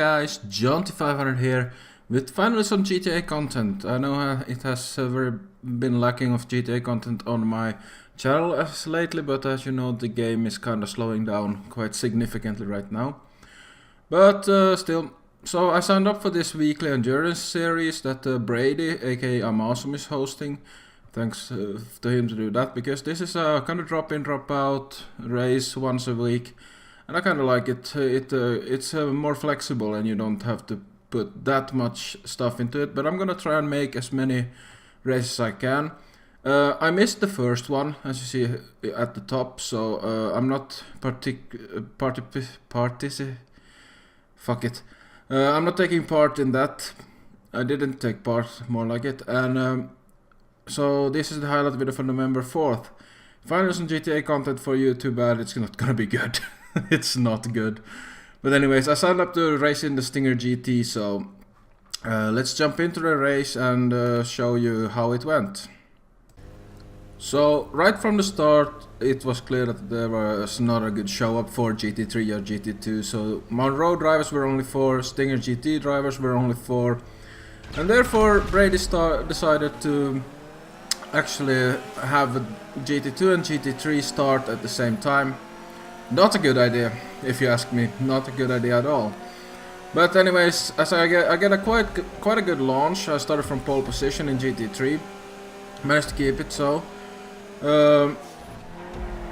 guys, John500 here with finally some GTA content. I know it has been lacking of GTA content on my channel as lately, but as you know the game is kinda slowing down quite significantly right now. But still, so I signed up for this weekly endurance series that Brady, aka I'm Awesome, is hosting. Thanks to him to do that, because this is a kind of drop in, drop out race once a week. And I kind of like it. It's more flexible and you don't have to put that much stuff into it. But I'm gonna try and make as many races as I can. I missed the first one, as you see at the top, so I'm not I'm not taking part in that. I didn't take part, more like it. And so this is the highlight video for November 4th. Finally some GTA content for you. Too bad it's not gonna be good. It's not good. But anyways, I signed up to race in the Stinger GT, so let's jump into the race and show you how it went. So right from the start it was clear that there was not a good show up for GT3 or GT2. So Monroe drivers were only 4, Stinger GT drivers were only 4, and therefore Brady decided to actually have GT2 and GT3 start at the same time. Not a good idea, if you ask me. Not a good idea at all. But anyways, as I get a quite a good launch. I started from pole position in GT3, managed to keep it so.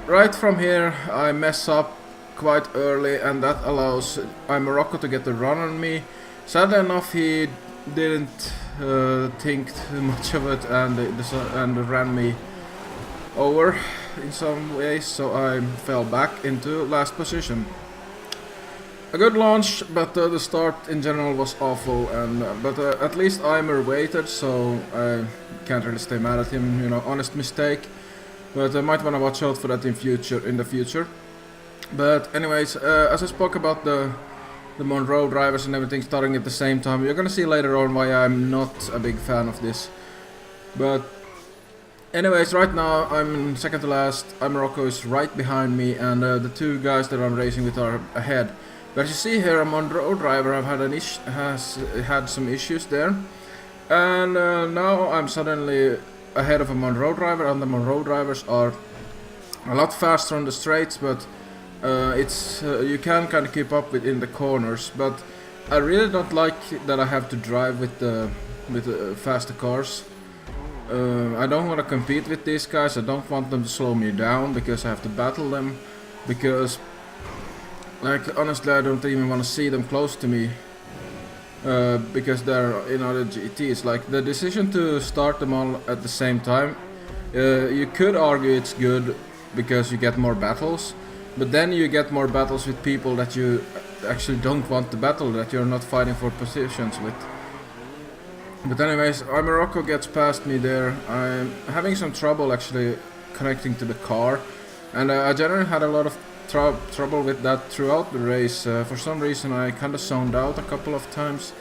Right from here I mess up quite early, and that allows Morocco to get the run on me. Sadly enough, he didn't think too much of it and ran me over in some ways, so I fell back into last position. A good launch, but the start in general was awful, and but at least Eimer waited, so I can't really stay mad at him, you know, honest mistake. But I might want to watch out for that in the future. But anyways, as I spoke about the Monroe drivers and everything starting at the same time, you're gonna see later on why I'm not a big fan of this. But anyways, right now I'm second to last. Morocco is right behind me, and the two guys that I'm racing with are ahead. But as you see here, a Monroe driver has had some issues there, and now I'm suddenly ahead of a Monroe driver, and the Monroe drivers are a lot faster on the straights, but you can kind of keep up with in the corners. But I really don't like that I have to drive with the faster cars. I don't want to compete with these guys. I don't want them to slow me down because I have to battle them. Because, like, honestly, I don't even want to see them close to me. Because they're in other GTs. Like, the decision to start them all at the same time, you could argue it's good because you get more battles. But then you get more battles with people that you actually don't want to battle, that you're not fighting for positions with. But anyways, Morocco gets past me there. I'm having some trouble actually connecting to the car, and I generally had a lot of trouble with that throughout the race. For some reason I kinda zoned out a couple of times,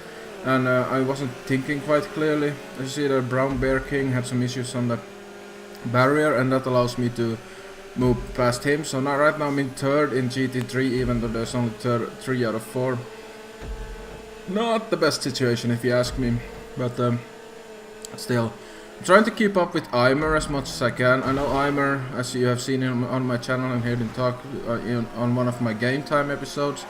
and I wasn't thinking quite clearly. As you see, the Brown Bear King had some issues on the barrier, and that allows me to move past him. So now right now I'm in third in GT3, even though there's only 3 out of 4. Not the best situation if you ask me. But still, I'm trying to keep up with Eimer as much as I can. I know Eimer, as you have seen him on my channel and heard him talk on one of my game time episodes.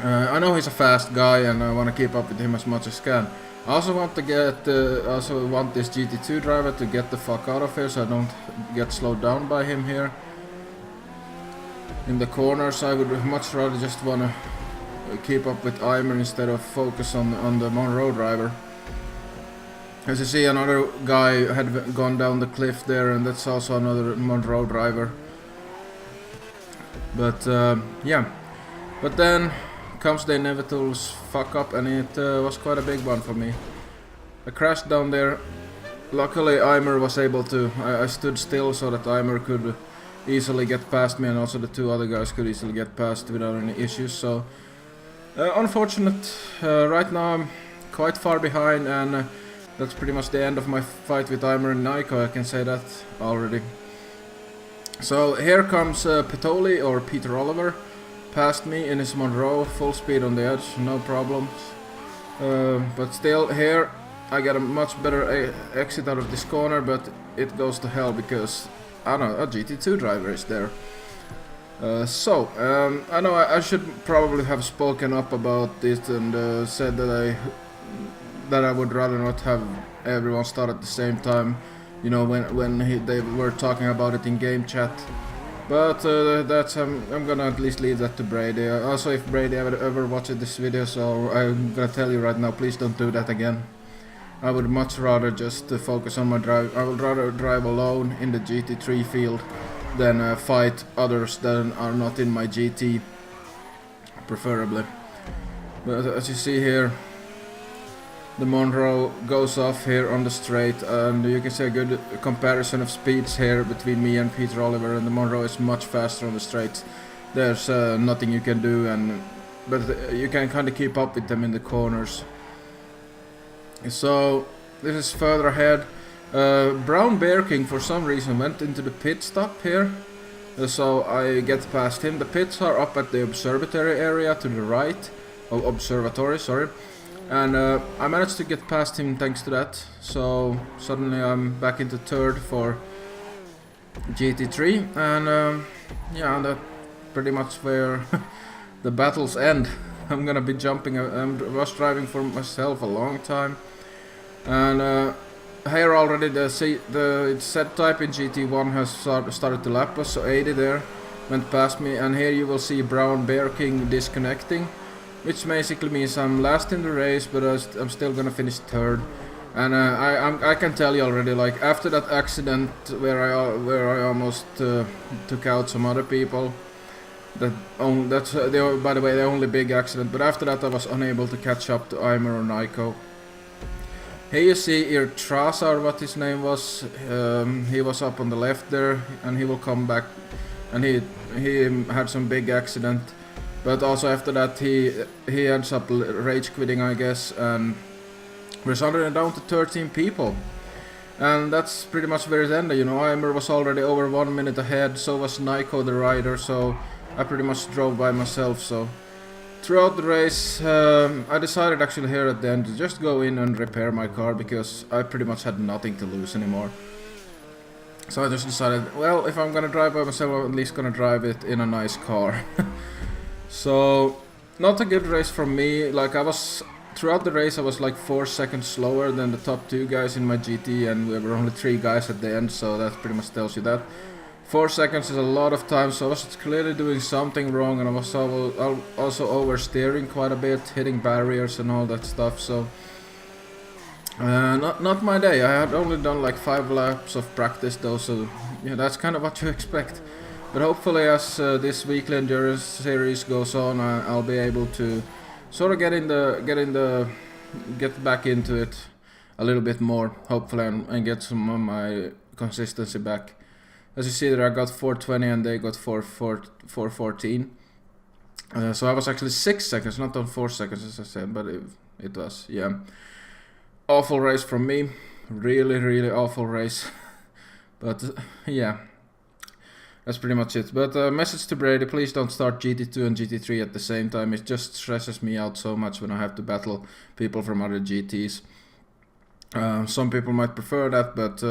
I know he's a fast guy, and I want to keep up with him as much as I can. I also want to want this GT2 driver to get the fuck out of here, so I don't get slowed down by him here. In the corners, I would much rather just want to keep up with Eimer instead of focus on the Monroe driver. As you see, another guy had gone down the cliff there, and that's also another Monroe driver. But yeah, but then comes the inevitable fuck up, and it was quite a big one for me. I crashed down there. Luckily Eimer was able to, I stood still so that Eimer could easily get past me, and also the two other guys could easily get past without any issues. So unfortunate. Right now I'm quite far behind, and that's pretty much the end of my fight with Eimer and Nico, I can say that already. So here comes Petoli, or Peter Oliver, passed me in his Monroe, full speed on the edge, no problems. But still, here I get a much better exit out of this corner, but it goes to hell because, I don't know, a GT2 driver is there. I know I should probably have spoken up about this and said that I would rather not have everyone start at the same time, you know, when they were talking about it in game chat. But that's I'm gonna at least leave that to Brady. Also, if Brady ever watches this video, so I'm gonna tell you right now, please don't do that again. I would much rather just focus on my drive. I would rather drive alone in the GT3 field than fight others that are not in my GT, preferably. But as you see here, the Monroe goes off here on the straight, and you can see a good comparison of speeds here between me and Peter Oliver, and the Monroe is much faster on the straights. There's nothing you can do, but you can kind of keep up with them in the corners. So this is further ahead. Brown Bear King for some reason went into the pit stop here, so I get past him. The pits are up at the observatory area to the right. Oh, observatory, sorry. And I managed to get past him thanks to that. So suddenly I'm back into third for GT3, and yeah, that's pretty much where the battles end. I'm gonna be jumping. I was driving for myself a long time, and here already the set type in GT1 has started to lap us, so 80 there went past me, and here you will see Brown Bear King disconnecting, which basically means I'm last in the race, but I'm still gonna finish third. And I can tell you already, like after that accident where I almost took out some other people. That's by the way the only big accident. But after that I was unable to catch up to Eimer or Nico. Here you see Irtrasa, or what his name was. He was up on the left there, and he will come back. And he had some big accident. But also after that he ends up rage quitting, I guess, and we're suddenly down to 13 people. And that's pretty much where it ended, you know. Eimer was already over 1 minute ahead, so was Nico the rider, so I pretty much drove by myself. So throughout the race I decided actually here at the end to just go in and repair my car, because I pretty much had nothing to lose anymore. So I just decided, well, if I'm gonna drive by myself, I'm at least gonna drive it in a nice car. So not a good race from me. Like throughout the race I was like 4 seconds slower than the top 2 guys in my GT, and we were only 3 guys at the end, so that pretty much tells you that. 4 seconds is a lot of time, so I was clearly doing something wrong, and I was also oversteering quite a bit, hitting barriers and all that stuff, so not my day. I had only done like 5 laps of practice though, so yeah, that's kind of what you expect. But hopefully as this weekly endurance series goes on, I'll be able to sort of get back into it a little bit more, hopefully, and get some of my consistency back. As you see there, I got 420 and they got 414. So I was actually 6 seconds, not on 4 seconds as I said, but it was, yeah. Awful race from me, really awful race. But yeah, that's pretty much it. But message to Brady, please don't start GT2 and GT3 at the same time. It just stresses me out so much when I have to battle people from other GTs. Some people might prefer that, but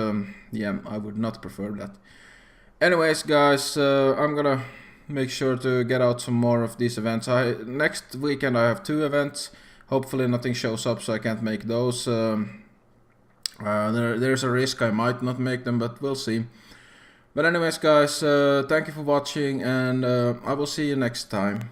yeah, I would not prefer that. Anyways guys, I'm gonna make sure to get out some more of these events. Next weekend I have 2 events. Hopefully nothing shows up so I can't make those. There's a risk I might not make them, but we'll see. But anyways guys, thank you for watching, and I will see you next time.